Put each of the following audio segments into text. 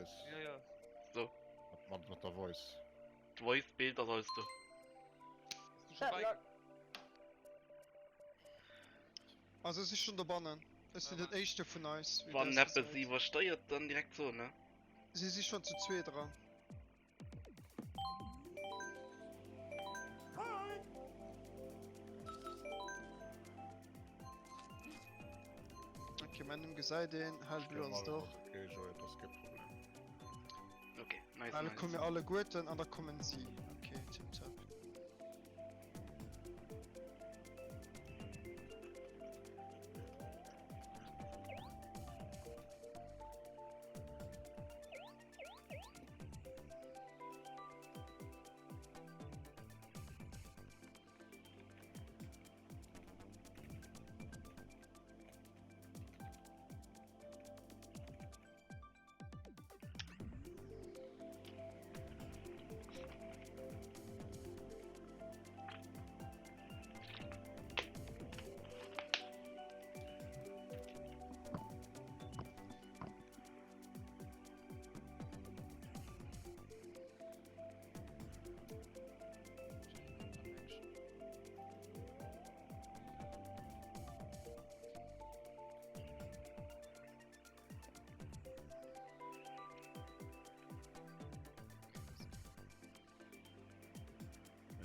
Voice. Ja, ja. So, Was macht mit der Voice? Voice-Bilder sollst du. Bist du schon bei? Also es ist schon der Bannen. Es ist Ja, das erste von uns. wie War das Neppe gesagt. sie übersteuert, dann direkt so, ne? Sie sind schon zu zweit dran. Okay, meinem gesagt den halt Stell mal bloß doch. Okay, Joey, das ist kein Problem. Okay, nice, Alle nice. kommen alle gut und dann kommen sie. Okay, tipptopp.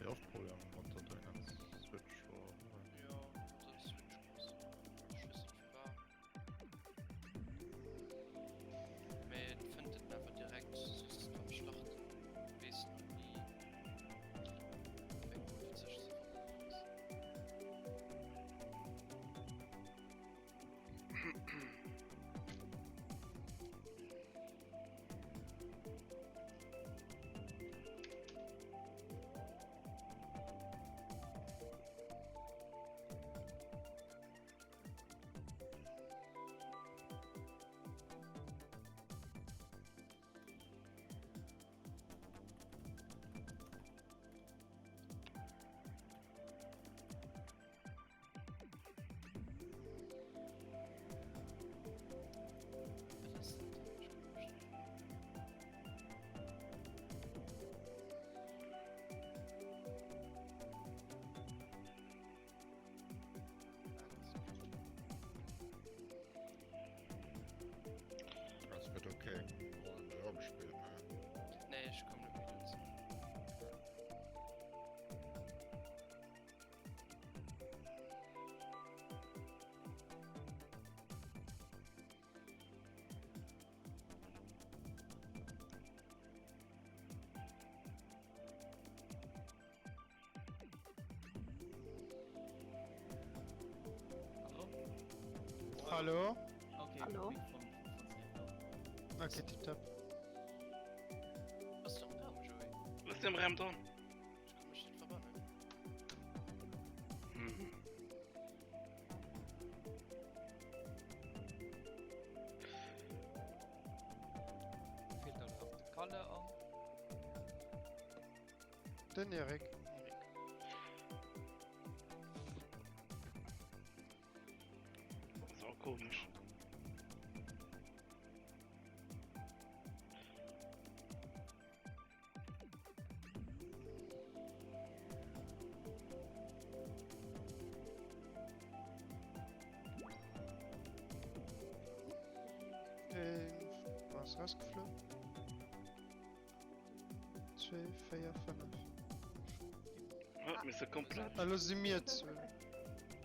Wie oft probieren wir unter deinen Switch vor? Ja, das ist Switch Schlüssel für wahr. Man findet einfach direkt das beim Schlachten. Wissen wie. Wenn gut sich so verbunden ist. Das ist Das wird okay. Und wir haben gespielt, ne? Nee, ich komme nicht mehr dazu. Hallo? Okay, Hallo? Okay, tipptopp. Was ist denn da, Joey? Was ist denn im Ram dran? Ich kann mich nicht verwandeln. Mhm. Fehlt da noch die Kalle an. Den Erik. Das ist auch komisch. Was rausgeflogen? 2, 4, 5. Ja, wir sind komplett. Hallo, sind wir zu.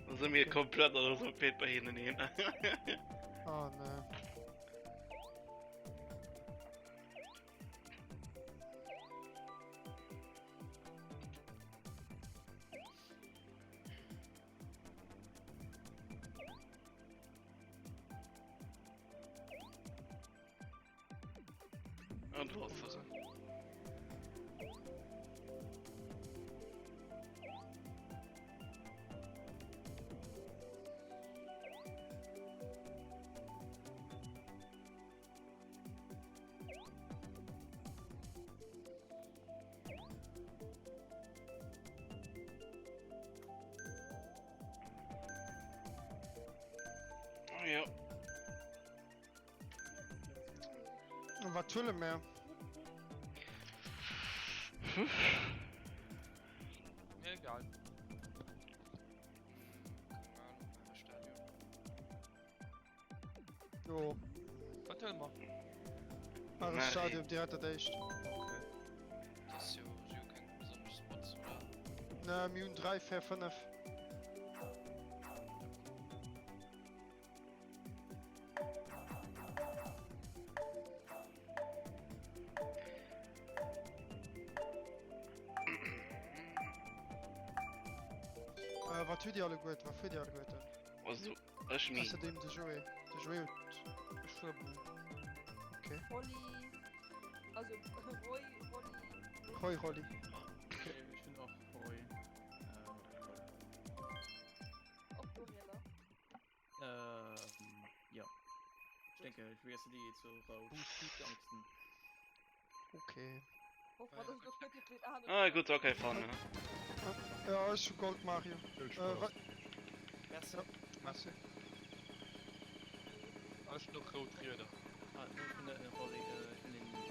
Da sind wir komplett oder so fehlt bei ihnen hin. Oh ne. Und Wasser. Aber Was tun wir? Mir egal. Keine Ahnung, einfach Stadion. Jo, Erzähl mal. also Nein. Stadion, die hat er echt. Das ist ja so kein besonderes Spots, oder? Na, Mune 3, 4, 5. Was tut die alle gut? Was für die alle gut? Also, ich mich. Außerdem der Joey. Der Joey. Ich schwör, Bu. Okay. Holly. Also, Roy, Holly. Hoi, Rolli. Okay, ich bin auch Roy. Auch Daniela. Ja. Ich denke, ich werde die zu Rot. Angsten. Okay. Hoffen wir, dass ich das wirklich mit Ahne. Ah, gut, okay, vorne. Ja, ist schon Gold Mario. Viel Wa Spaß. Merci. Merci. Alles noch rot reden. Ah, ich bin Roy, ich bin in Bonn.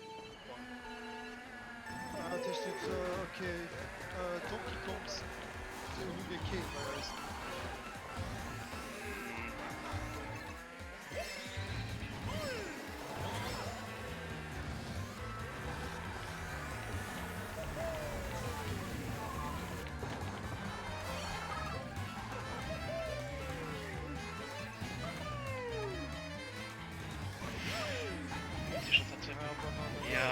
Das ist jetzt, okay. Donkey Kongs. Irgendwie okay, weil er ist. Die Schussattacke. Ja, Banane. Ja.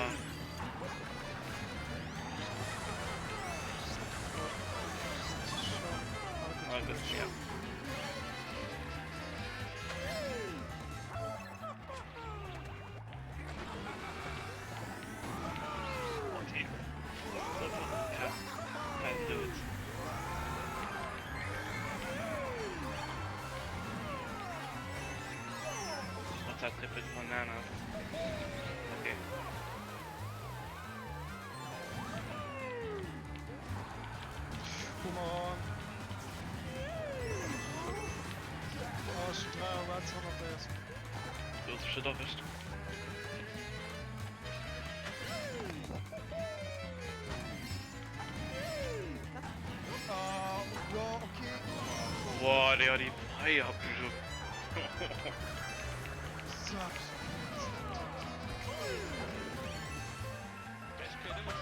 Ah, gut, ja. Okay. Ja. Kein Loot. Attacke mit Bananas. Okay. Guck mal an. Oh, schon 3 Euro als 100 ist. Du hast schon erwischt. Ja, okay. Boah, der hat die Feier abgeschoben. Sack. Ich kann immer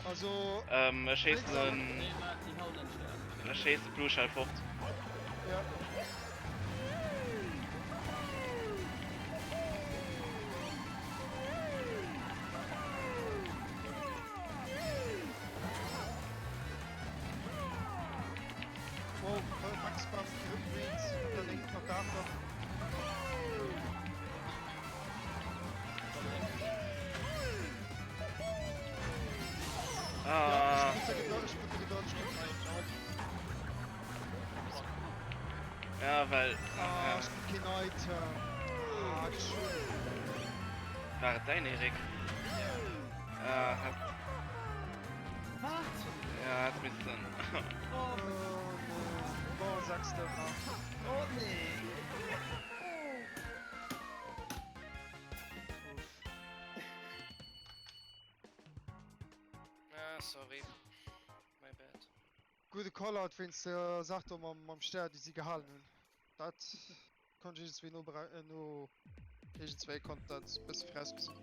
Also, Er schießt einen. Nee, maar die Holländer. Er schießt einen Blue Shell fort. ja. Wow, Max beim Grünwins und der linkt noch da noch. Ja, Ah, ich bin gedodged. ja, weil. Ah, ich bin kein Item. Ah, schön. War es dein Erik? Ja, hat. Ja, hat mich dann. Oh, nee. Boah, sagst du mal. Oh nee! Ah, sorry. My bad. Gute Callout, wenn es sagt, am Stern, die sie gehalten haben. Das konnte ich jetzt wie nur ich 2 konnte das bis fress besiegen.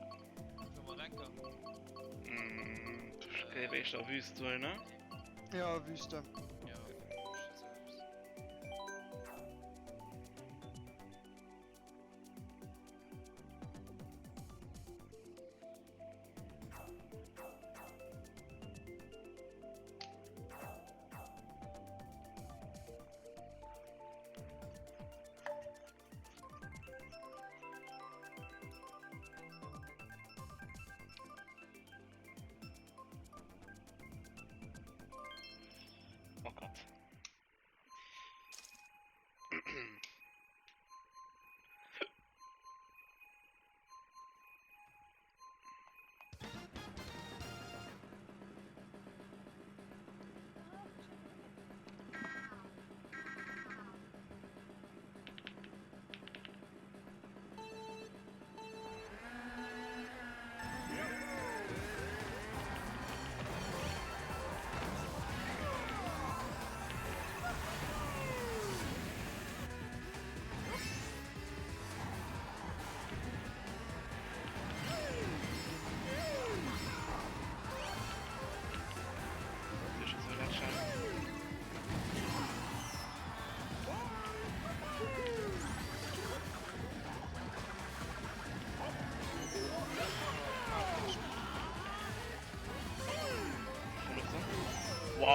mal denken. Ich glaube, ich da Wüste, ne? Ja, Wüste. Ja, selbst.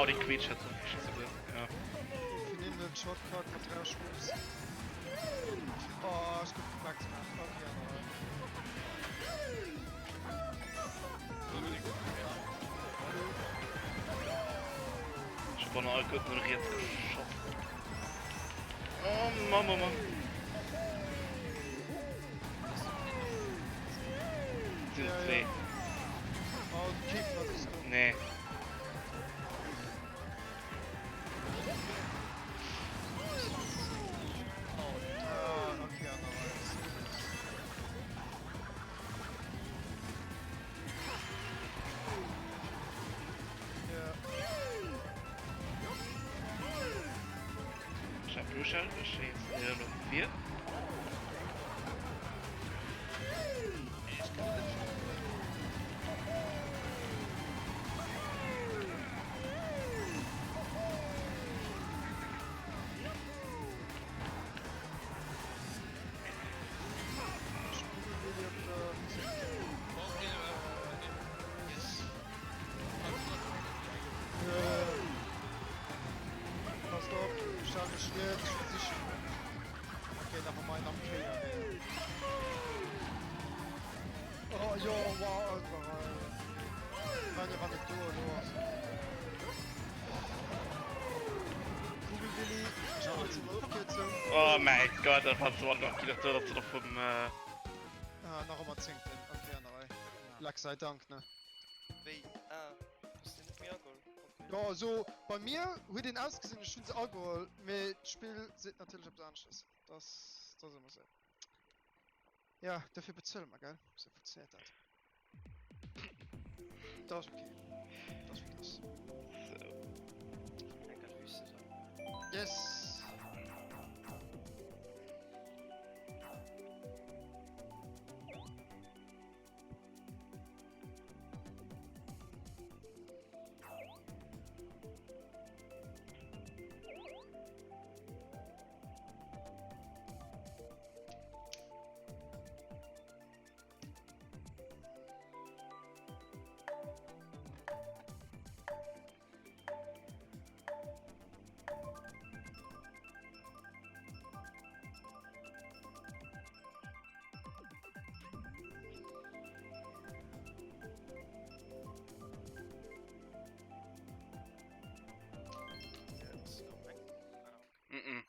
Oh, die Quietsch hat so so gut. Ja. Ich bin in den Shortcut mit 3 Schwupps. Oh, ich guck Max nach. Okay, Ich hab noch gut nur noch jetzt geschossen. Oh, Mann. Sind Ja, zwei. ja. Oh, die Gegner siehst du. Nee. Ah, okay, nice. Ja. Ich hab durchschalten, das steht jetzt Nummer 4. Pass auf, starke Schwert, sicher. Okay, da haben wir einen am Killer. Oh, jo, wow, nein, der war nicht los. Kugelwilli, schau jetzt mal Abkürzung. Oh mein Gott, das war so noch wieder so, dass du doch vom Ah, noch einmal 10. Okay, nein. Lack sei Dank, ne? Wei, was denn mir Goal? Okay. Ja, so, bei mir, wie den ausgesehen, ist schon Alkohol, mit Spiel sieht natürlich etwas anderes. Das immer so. Ja, dafür bezahlen wir, gell? So funktioniert das. Das ist okay. Das ist das. Ich kann Wüste sein. Yes! Jetzt kommt ein. Mhm.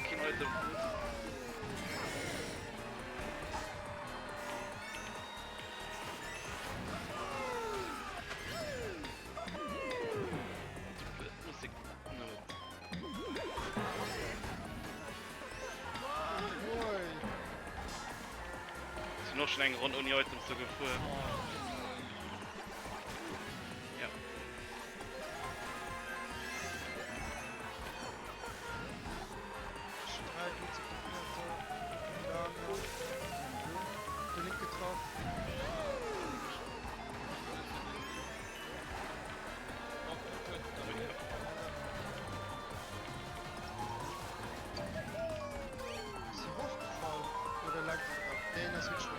Okay, Leute. Musik. Ui. Ist noch schnell rund und heute so gefahren. Ja. Drei gute Punkte. Dann der linke drauf. Ist sie hochgefallen? Oder lag sie drauf? Nee, das wird schon.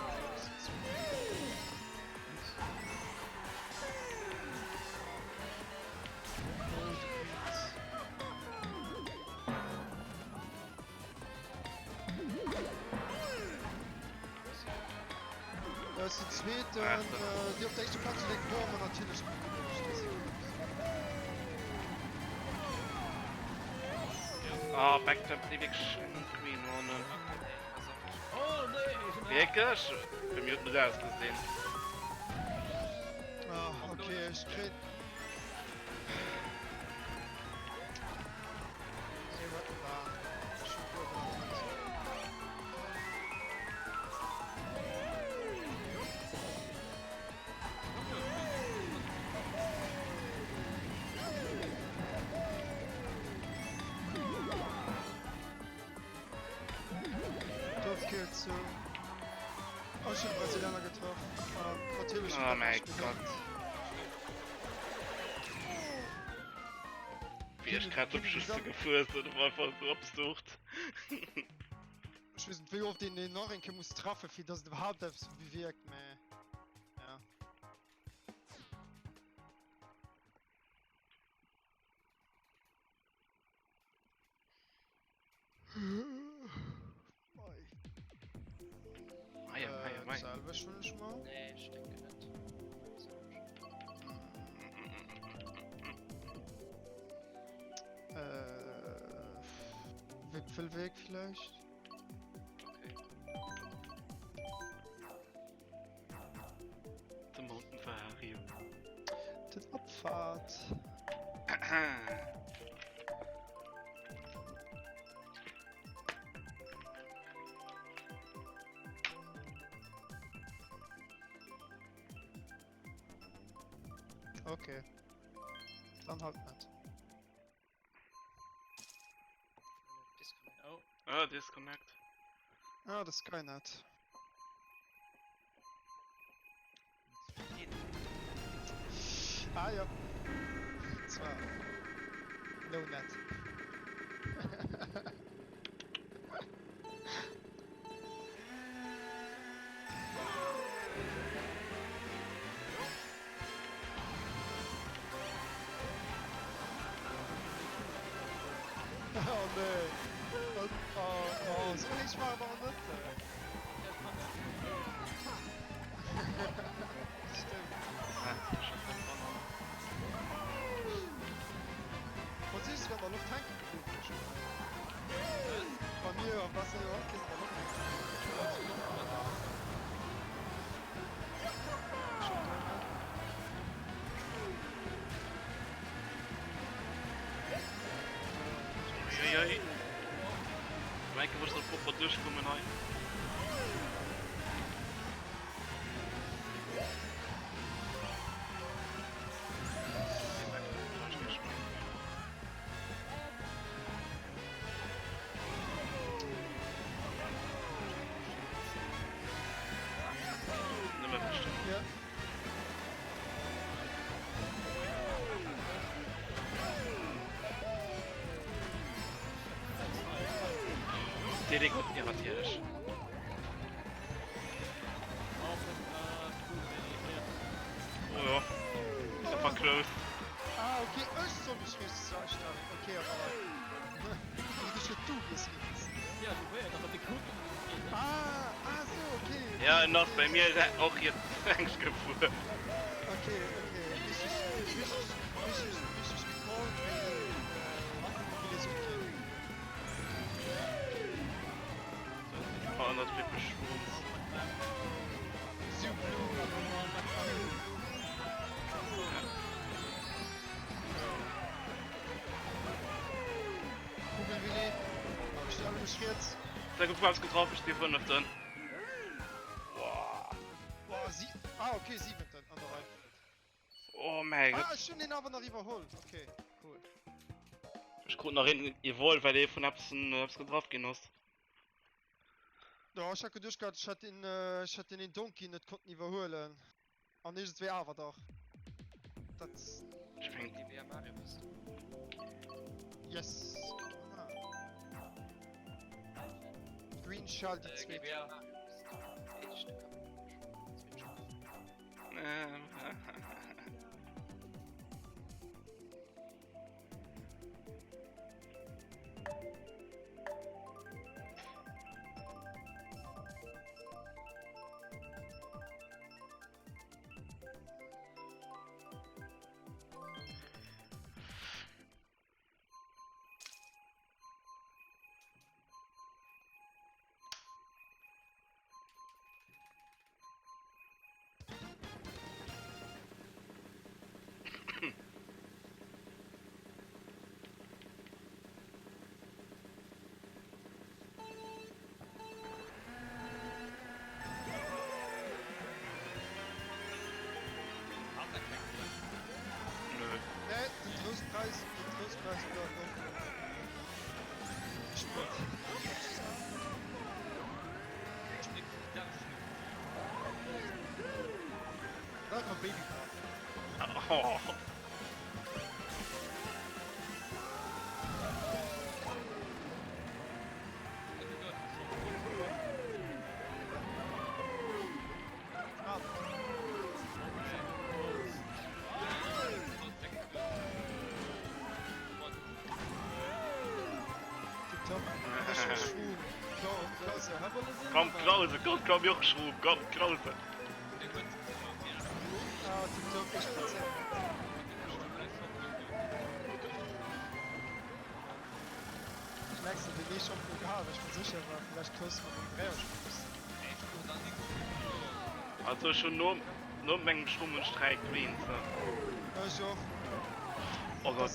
Das ist die zweite Ach und so. die auf der ersten Platz legt Bormann natürlich gut. Ah, Backjump, die wirklich schön Queen ohne. Oh, nee! Wirklich? Bei mir hat man das gesehen. Ah, okay, ich krieg. Sehr gut, war. Schon gut, Dorfkill zu. Auch schon Brasilianer getroffen. Natürlich. Oh mein Gott. Wie ich gerade am Schuss geführt und war einfach so absucht. Ich weiß nicht, wie oft den Norrenke muss treffen, für das überhaupt etwas bewirkt, mehr. Ja. Mei. Mei. Selber schon nicht mal. Nee, ich denke nicht. Wipfelweg vielleicht? Okay. Der Mountain Ferrari. Das Abfahrt. Okay. Dann halt nicht. Disconnect. Oh, Ah, Disconnect. Ah, das kann ich nicht. Ah ja. Zwar. No net. Oh nee. Oh, so nicht mal aber nicht. Stimmt. Was ist, wenn der Luft tanken geblieben ist? Bei mir am Wasser ja auch ist der Luft. Uiuiui. Lijken we er op wat durchkommen rein. Nummer bestimmt. Ja. Direkt mit garantiert. Oh ja. Super close. Ah, okay, ich soll mich richtig sagen. Okay, aber. Wie du schon du bist jetzt. ja, du wärst aber die Kunden. Ah, so, okay. Ja, noch bei mir ist er auch jetzt Angst gefuhr. Okay. Richtig gecallt, wie das okay. 200 Flippen Schwung. Kugelwilli. Hab ich dir alle beschert. Sehr gut, falls getroffen, ich stehe von auf dann. Boah, sie. Ah, okay, 7 dann, an der Reihe. Oh mein Gott. Ah, schon den aber noch überholt. Okay, cool. Ich guck noch hin, ihr wollt, weil ihr von hab's getroffen genoss. Ja, ich hab durchgehabt, ich hatte den Donkey nicht konnten überholen. Und nicht zwei aber doch. Das. Ich bin Die wie Mario bist. Yes. Ah. Green schaltet Gib zwei. her. Jede Stück am Baby. Oh. Ah, tipptopp. Ich bin schwul. Klaus, ja, hab alles in. Komm, Jochschrub, komm, Krause. Ah, tipptopp, ich bin's ja. Ich merk's, den ich schon gehabt, ich bin sicher, war vielleicht Klaus mal um 3 Uhr spielst. Also schon nur Mengen Schrumm und Streik Greens. Ne? Ich auch. Oh Gott.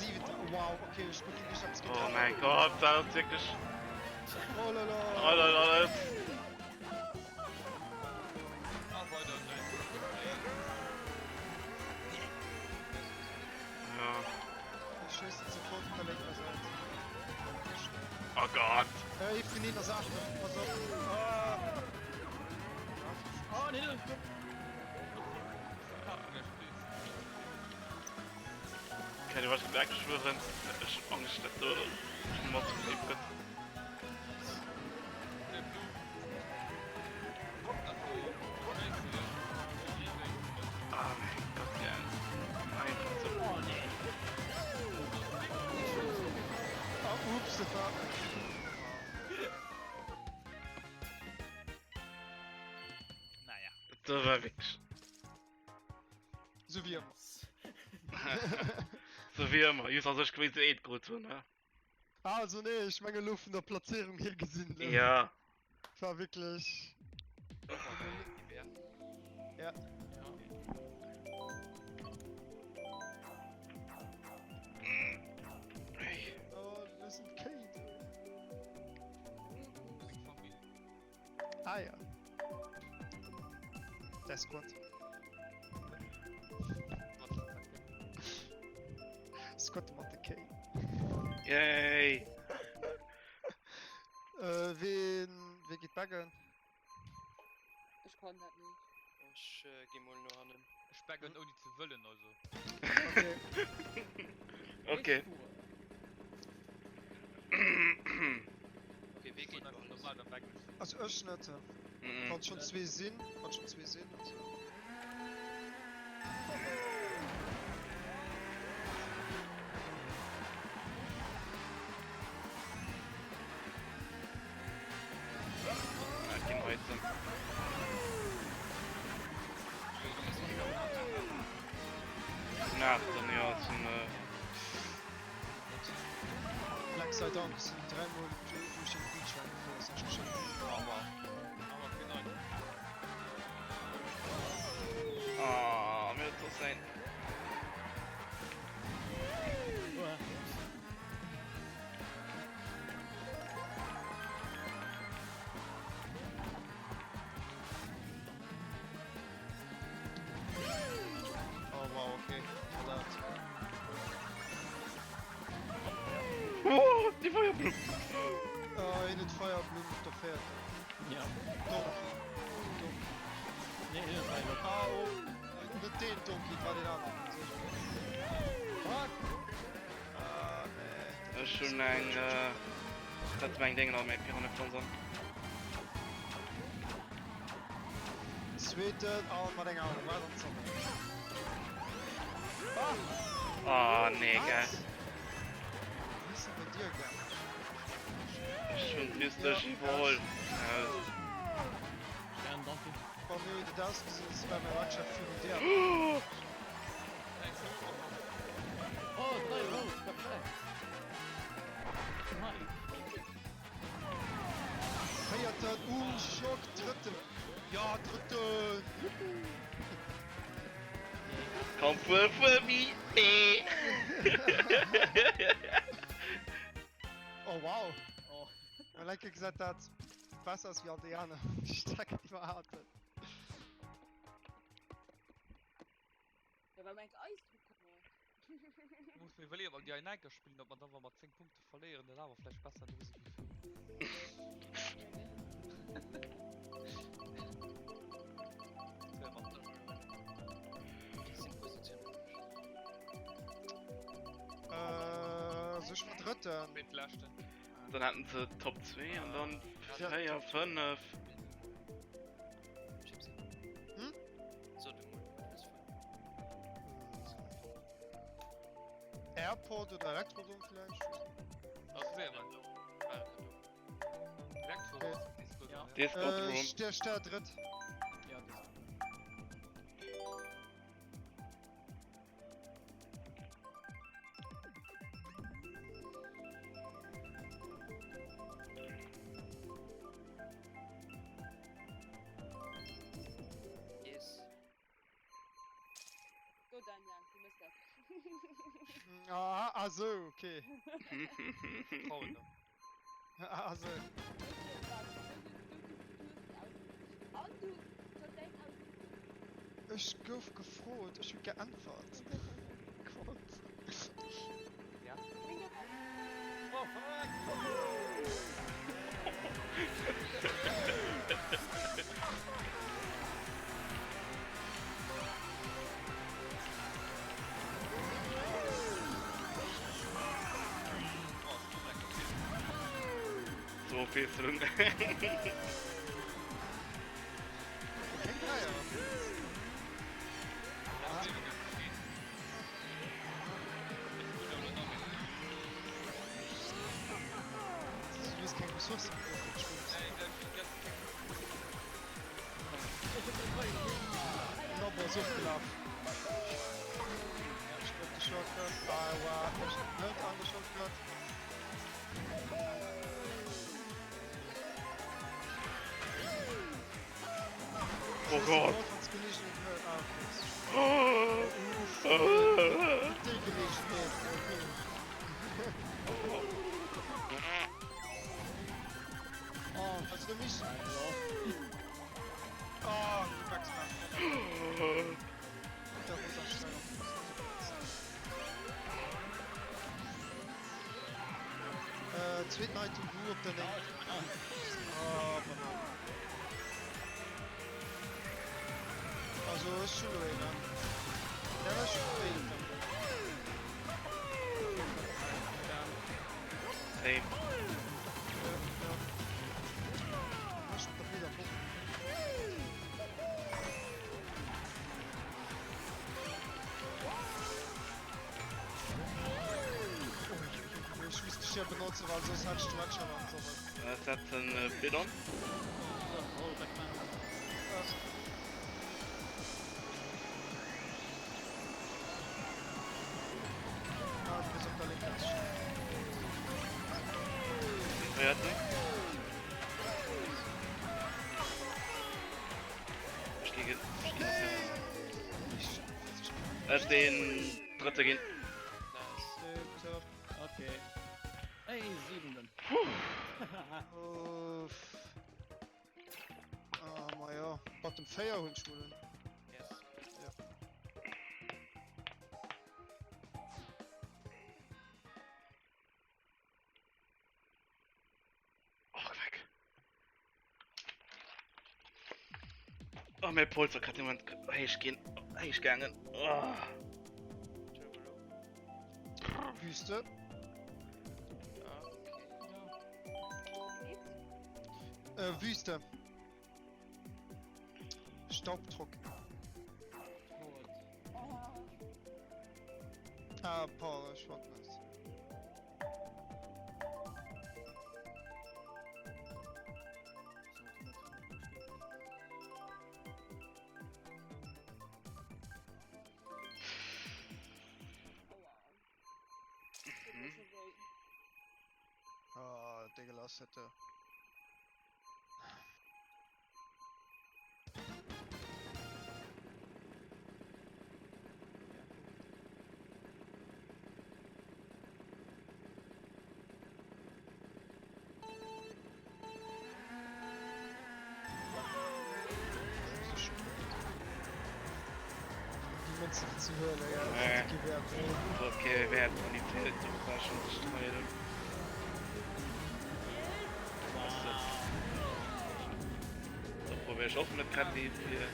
Wow, okay, ich bin nicht, hab's Oh getragen. mein Gott, das ist wirklich. Oh lala. Oh lala. Ja. Ich schieße sofort auf der linken Seite. Oh Gott. Ich bin in der Sache. Pass auf. Ah. Oh, nee, du. Okay, du hast gemerkt, ich würde Angst, dass du mal zu lieb bist. Ah mein Gott, ja. Einfach so. Oh nee. Ah, ups, das war. Naja. Das war wirklich. So wie immer. So wie immer, just also ich gewinne eh gut so, ne? Also nee, ich meine Luft in der Platzierung hier gesehen. Ja. War wirklich. Ja. Hey. Oh, wir sind Kate. Ah ja. Der Squad. Squad macht Kate. Yay. Wer geht baggen? Ich kann das nicht. Ich geh mal nur an den. Ich baggen ohne zu wollen, also. Okay. Okay. Okay, wie geht Einfach los? normal, dann baggen. Also Öschnette. Mhm. Kann schon zwei Sinn. Kann schon zwei Sinn. Also. Ja, gehen heute. Nach dann ja zum Black sei Dank sind 3 Mal durch den Bildschirm vor das ist geschehen. Aber genau. Ah, mir das sein. Oh wow, okay. Verlaut. Oh, die Feuerblumen. In het Feuerblumen auf der Pferd. Ja. Donkey. Nee, das war einfach. Oh, nicht den Donkey, war den anderen. Fuck! Ah, nee. Das ist schon ein das ist mein Ding noch mit 400 Pflanzen. Zweite, maar denk aan waar dan zo. Oh nee, geil. Wie ist denn bei dir gegangen? Schon mystisch wohl. Gern, danke. Von mir, das ist bei meiner Mannschaft für der. Oh, 3 Rot, perfekt. Nein. Feierten, Schock, dritte. Ja, dritte. Komm für mich. Oh wow. Oh. Maar like gesagt hat, besser als wie Aldeana. Stark überhaupt. Ja, weil mein Eisdruck guck mal. Du musst mir überlegen, weil die ein Niker spielen, ob man dann mal 10 Punkte verlieren, dann aber vielleicht besser lösen wie viel. dritten. Mit Lasten. Dann hatten sie Top 2 und dann Ja, 4, 5. Chips. Hm? So, du musst Airport oder Elektrodom vielleicht? Das wäre man. Elektro. Okay. Ist gut, Ja. ja. Discord Room. Der dritt. Ja, das Yes. Gut, Damian, du musst das. Ah, also, okay. Frauen noch. Also, Und du, so denk aus. ich gouf gefroht, ich hab geantwortet. Gott. Ja. So viel zu tun. Kein Dreier. Du bist kein Ressourcen. Noch mal so gelaufen. Ja, ich glaub, die Shortcut. Aber ich nicht an der Shortcut. Oh Gott. Sonst bin ich nicht mehr. Ah, okay. Oh. Die Gelegenheit, okay. Oh, hast du mich? Oh, du packst nach. Da muss er schnell Zweite Night to Go op der Link. Oh, Mann. Also, ist schon gewesen, ne? Der war schon gewesen. Same. Ja. Das ist doch wieder Punkt. Ich müsste dich ja benutzen, weil sonst hatte ich Structure und sowas. Das hat ein Bidon. Oh, Batman. Ah, du bist auf der linken Seite. Hört nicht. Stiege. Den dritte gehen. Nice. Okay. Hey, 7 dann. Uff. Ah, maar ja. Bottom Fair Hundschulen. Yes. Oh, weg. Oh, mein Puls hat jemand gehen. Gegangen. Oh. Turbo. Wüste. Ah, okay. Wüste. Staubdruck. Tot. Ah, Paul, Schwartness. Ah, Digga, lass hätte. Niemand sich zu hören, ja. Nee. Gewährt. Okay, wer hat Qualität? Du war schon gesteuert. So, probier ich auch mit KD hier.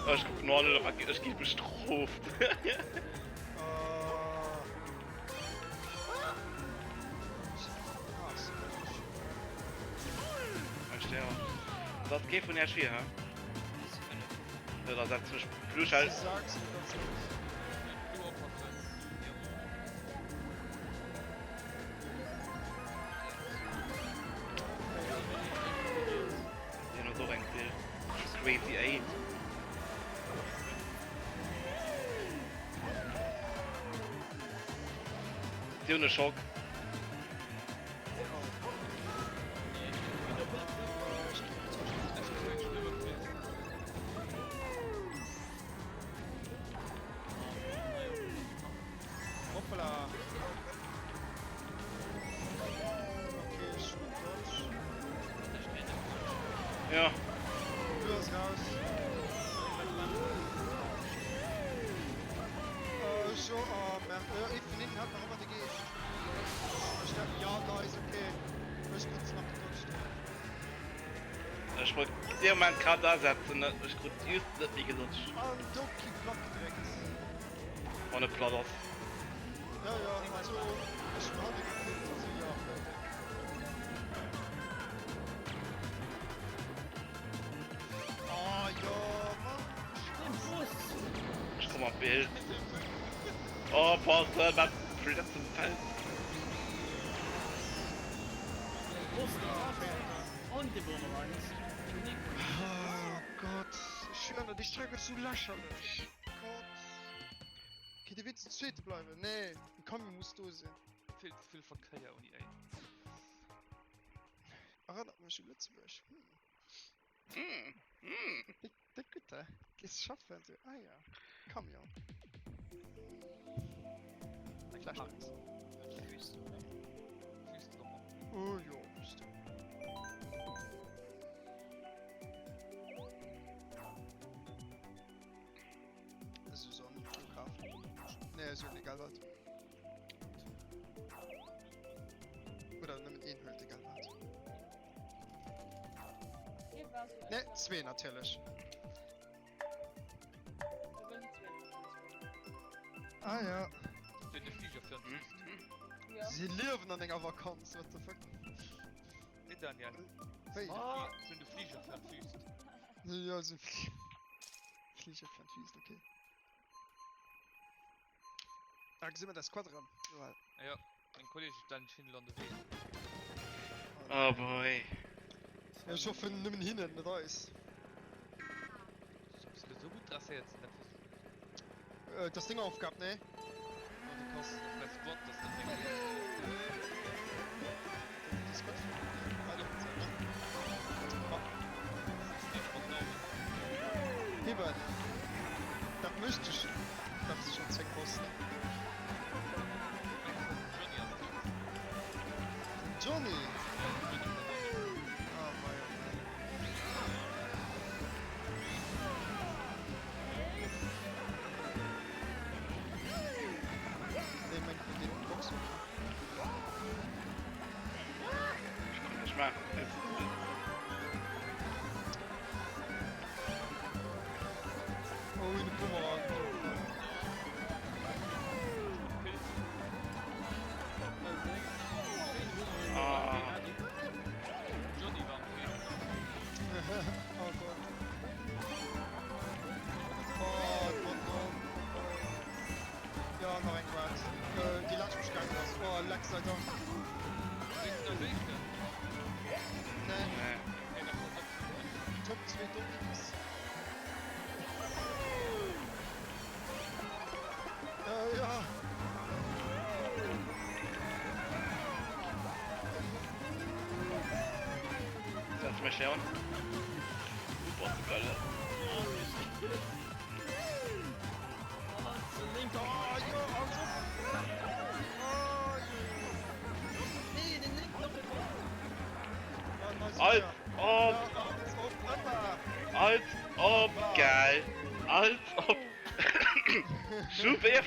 Oh, ich guck nur noch, ich gebe bestraft. Weißt du, ja. Das geht von der Schwer, hä? Ja, da sagt sich plus halt. Sag's mir ganz ehrlich. Du opfern. Ja, nur so ein Bild. Crazy 8. Die ohne Schock. Hoppala. Okay, schon Deutsch. Ja. Du hast raus. So, merk. Ich von innen hat noch immer die Geist. Ja, da ist okay. Ich bin kurz nach der Deutsch stehen. Ich wollte dir mal gerade da setzen, ne? Ich konnte just nicht wie gesagt. Doki Block direkt. Ohne Platters. Ja, ja, also, ich war die gekriegt, also ja. Ah, ja, Mann. Ich komm mal Bild. Oh, Porter, was für das zum Teil? Und die Boomerangs. Oh Gott, ich schwöre, die Strecke ist so lächerlich. Gott. Okay, die Witze zweite bleiben. Nee, ein Kombi muss da sein. Viel zu viel Verkehr und ey. Erinnert mich an Lützburg. Der Güte. Gehst schaffen so. Ah ja. Komm ja. Flash. Füße drauf. Oh ja, bist du. Das ist so ein Flughafen. Nee, ist egal was. Oder nimm mit Inhalt, egal was. Hier war's so Ne, einfach. zwei natürlich. Wir wollen zwei. Ah ja. Für den Flieger für den Füße. Ja. Sie leben an einer Vakanz, what the fuck. Nicht Daniel. Hey. Für den Flieger für den Füße. Ja, so Flieger für den Füßen, okay. Ah, sehen wir das Quadram. Ja, mein Kollege ist dann in Finnland unterwegs. Oh boy. Ja, ich hoffe, nimm ihn hin, nicht da ist. Ich hab's so gut rasiert. Das Ding aufgehabt, ne? Und du kannst bei Squad das dann denken. Das Gott. Hierbei. Das müsste ich. Das ist schon Zweckposten. Johnny! Ah, mein. Nee, mein den Box. Ich komm nicht mehr. Oh, eine Bumerang. Ah. Johnny war am Oh Gott. Oh, Gott. Ja, noch ein Quatsch. Die lass mich gegangen was. Oh, Lachs, Alter. Nee, Top 2 Dummies. Ja. Kannst du mal schauen? Boah, so geil. Oh, ja, also. Oh, Nee, den Link noch nicht. ja. Nice. Als Ja, ob, als ob, Papa. als ob, geil. Als ob. Schubert.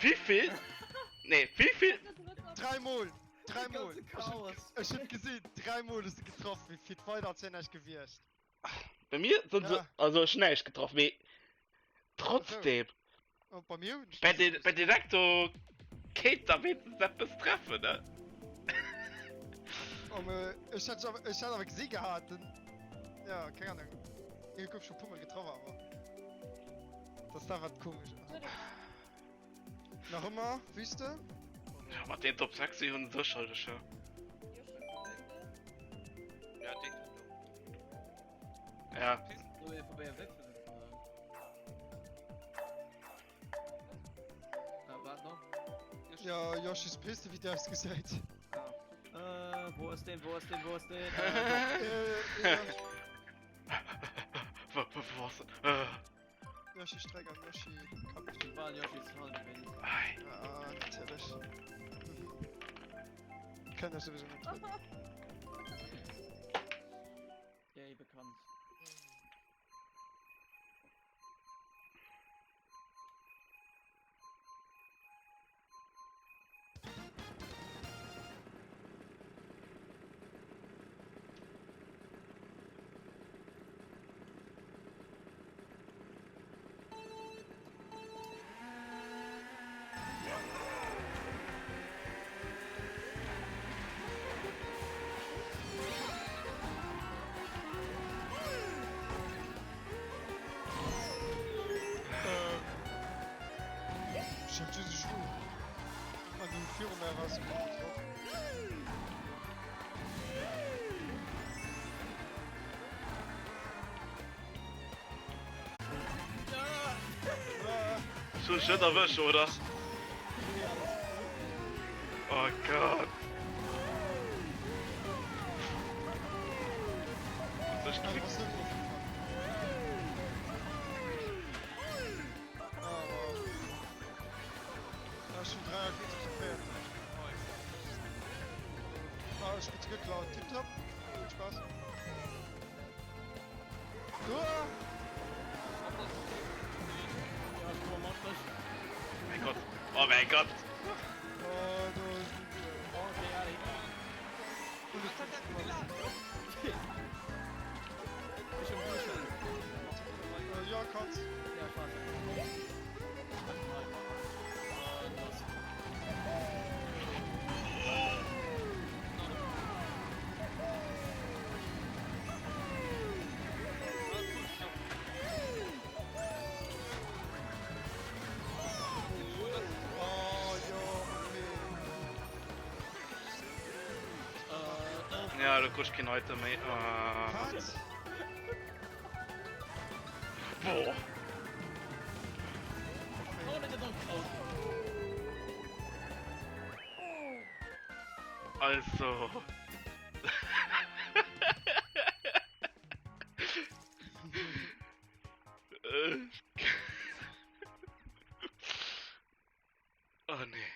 Wie viel? Nee, wie viel? Dreimal. Dreimal. ganze Chaos. Ich hab gesehen, dreimal ist er getroffen. Wie viel weiter hat er nicht gewirrscht. Bei mir sind sie, Ja. also schnell getroffen, wie trotzdem. Und bei mir? Bei Direktor Kate, da wird es etwas treffen, ne? Ich hatte aber gesehen gehabt, ja, keine Ahnung. Ich hab schon Pummel getroffen, aber das da was komisch. Noch immer, Wüste? Ja, mit den Top 6 und so schon, das schon. Ja, den kann Ja. So, wir vorbei weg. Warte noch. Ja, Yoshis Piste, wie der es gesagt. Wo ist denn? Ja, Was? Yoshi Strecke an Yoshi Kampf. Die waren Yoshis Hand, wenn ich. Ja, natürlich. Kann das sowieso nicht. Yay, bekannt. Ich hab diese Schuhe an die Führung mehr rausgebracht. Schon schön erwischt, oder? Oh Gott. Das ist Also, was sind wir? Aber... Da ist schon 43 gefährt. Ah, Spitze geklaut. Tipptopp. Viel Spaß. Uah! Ja, so macht das. mein Gott. Oh mein Gott. Oh, du ist gut. Okay, ja, ich schon durchhalten. Ja, kannst. Ja, schade. Oh, ja, okay. Ja, du kannst kein heute mehr. Kannst? Boah. Oh, das ist doch. Also. Oh nee.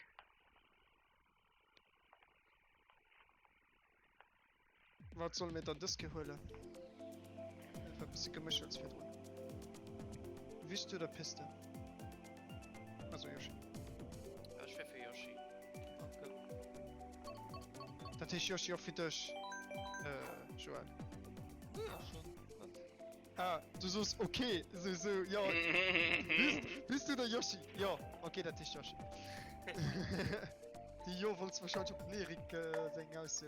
Was soll mir dann das geholen? Einfach ein bisschen gemischt als wir drin. Wüsste oder Piste? Also Yoshi. Ja, ich wär für Yoshi. Das ist Yoshi auch für dich. Joel. Ja, schon. Ah, du sagst okay. So, ja. Bist du der Yoshi? Ja, okay, das ist Yoshi. Die Jo wollt's wahrscheinlich auf Nerik singen aus so,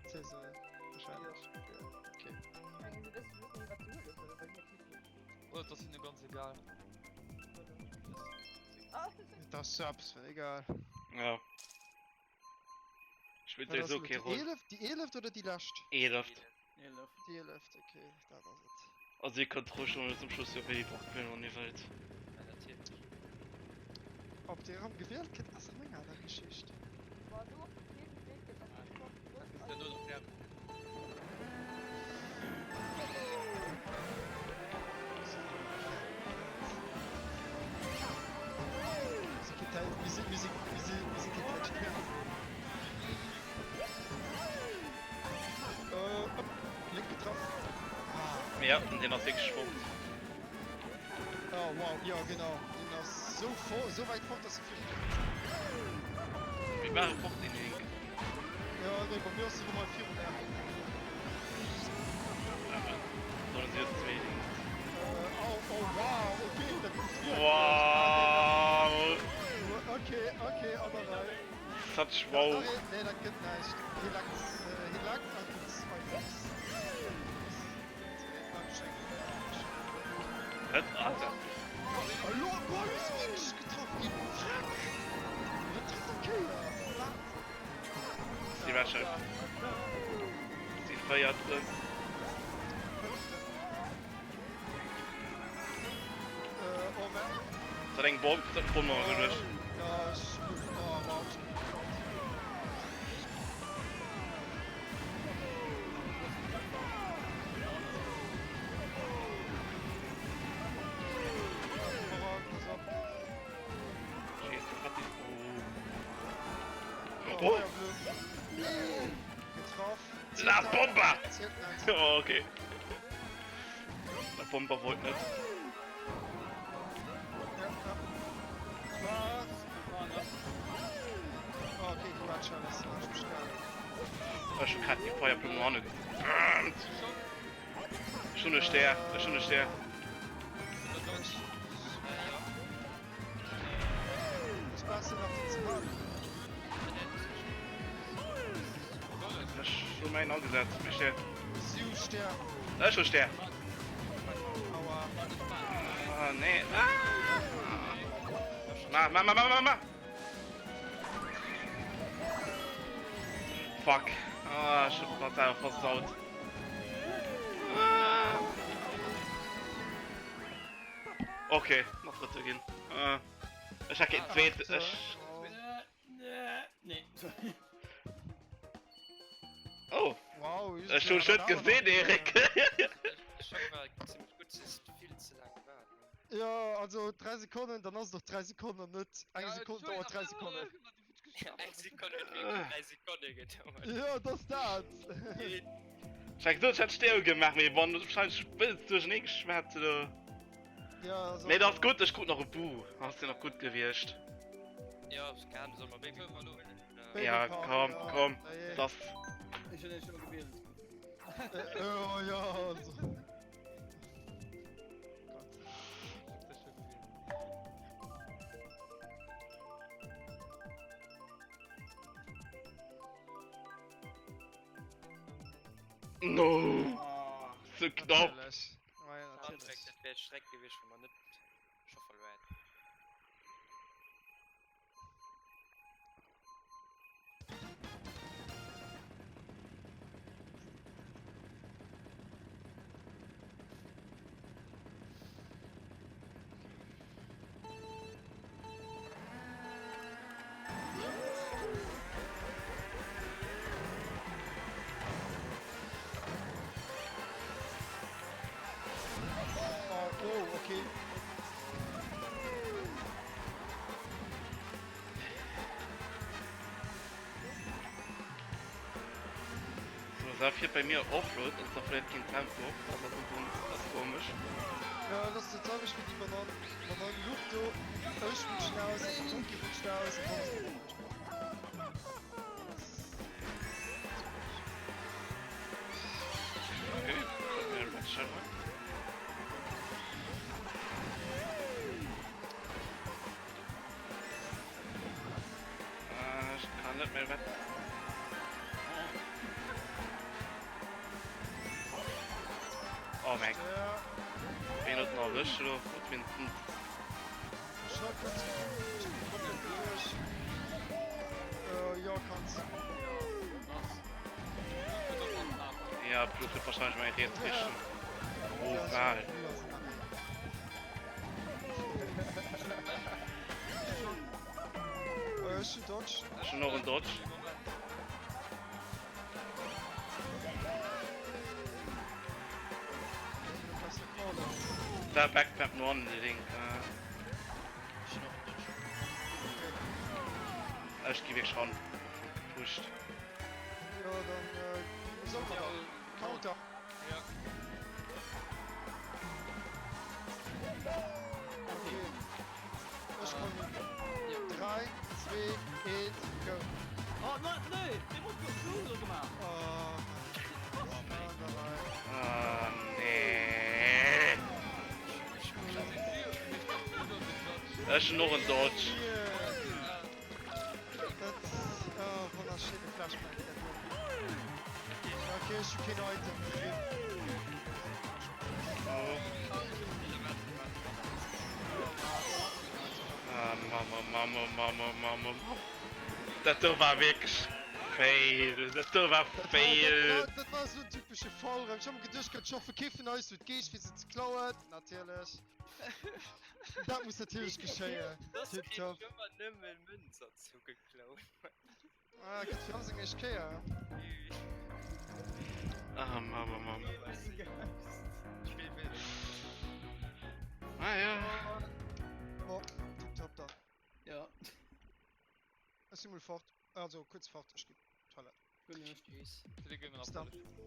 Cäsar. Wahrscheinlich. Ja, okay. Wenn Sie wissen, was du willst, oder weil ich jetzt nicht. Oh, das ist mir ganz egal. Ah, Das ist Subs, egal. Ja. Ich will Was dir hast so du, okay rollen. die E-Lift oder die Last? Eleft. Ja, läuft. Die E-Lift, okay, da ist es. Also ich kann schon zum Schluss ja wie braucht bin und nicht weit. Relativ. Ob der Raum gewählt wird, das ist eine längere Geschichte. war so auf jeden Weg, dass ich noch Das ist ja nur noch der. Musik geteilt. Link getroffen. Ja, und den hast du geschwommen. Oh wow, ja genau. Den hast so weit fort, dass du viel. Wie war Punkt in den Link? Ja, nee, bei mir hast du nochmal 4 und R. So passiert Zwilling. Oh, wow, okay, das ist wieder. Wow! Okay, aber rein. Such wow! Nee, das geht nicht. Hier lag und das Alter! Hallo, boah, ist wirklich getroffen. Was ist okay, ja? Die Wäsche. Die Feier drin. Oh, man. So den Bomb, so den Bomb noch gelöscht. Ja, ich... Oh, wow. Oh! Getroffen. La Bomba! Zählt nicht. Oh, okay. La Bomba wollte nicht. Ja. Oh, okay, Quatsch, alles. Ich bin stark. Da ist schon gerade die Feuerblume auch nicht. Schon eine Stern, schon eine Stern. Was machst du noch die Zimmer? Das ist schon mein angesetzt. Mich der. Siu, Stern. Da ist schon Stern. Aua. Ah, nee. Ma. Fuck. Ah, ich hab das einfach versaut. Okay, noch dritte gehen. Ich hab keinen zweiten. Nee. Oh, Wow, hast du schon gesehen, Erik? Schock war ziemlich gut, es ist viel zu lange warten. Ja, also 3 Sekunden, dann hast du noch 3 Sekunden nicht. Eine Sekunde dauert 3 Sekunden. Eine Sekunde, wirklich 3 Sekunden gedauert. Ja, das das. Schau, du hast still gemacht, mir wann du spielst durch den Schmerz oder. Ja, also. Nee, das ist gut, noch ein Bu. Hast du noch gut gewischt. Ja, es kann, soll man wirklich verloren. Ja, komm. Das. Ich bin schon gewählt. Oh ja, also. No! Oh. Zu knapp! Natürlich. Ja, natürlich. Das wäre schreck gewesen, wenn man nicht schon voll weit. Oh, okay. So, Saphir bei mir Offroad und da vielleicht kein Tempo. Aber das ist komisch. Ja, das ist jetzt habe ich mit die Bananen. Bananen Luft, du. Ich bin schnell aus, ich bin schnell aus. Okay, das mir ein bisschen. Ich kann nicht mehr weg. Oh mein Gott. Ja, Wen hat noch erwischt oder gut finden? schau kurz. Ich bin komplett durch. Ja, kannst. Ja, Blut wird wahrscheinlich mal jetzt richten. Oh, Ja, geil. Ist schon Dodge. Schon noch ein Dodge. Das ist eine Kohle. Da Backpap nur an den Ding. Ich geh weg schon. Pusht. Ja, dann, wie soll man da? Counter. Ja. Okay. Ich komme. 3, 2, 1, go. Oh, nein, der wurde so gemacht. Oh, nein. Nee. Das ist noch ein Dodge. Oh, wunderschöne Flashback. Okay, ich bin heute. Oh. Ah, Mama. Das war wirklich fail. Das war fail. Das war so ein typischer Fall. Ich hab mir gedacht, ich hoffe, Kiffen aus wird gehst, wie sie zu klauen. Natürlich. Das muss natürlich geschehen. Das geht Tipptopp. immer nimmer Münzer zugeklaut. Ah, geht für uns eigentlich okay. Ah, Mama. Spiel wild. Ah ja. Oh, tipptopp da. Ja. Ich bin mal fort. Also, kurz fort. Ich geh Toilette. Gut, ja. Tschüss. Die gehen wir Bis nach dann. vorne.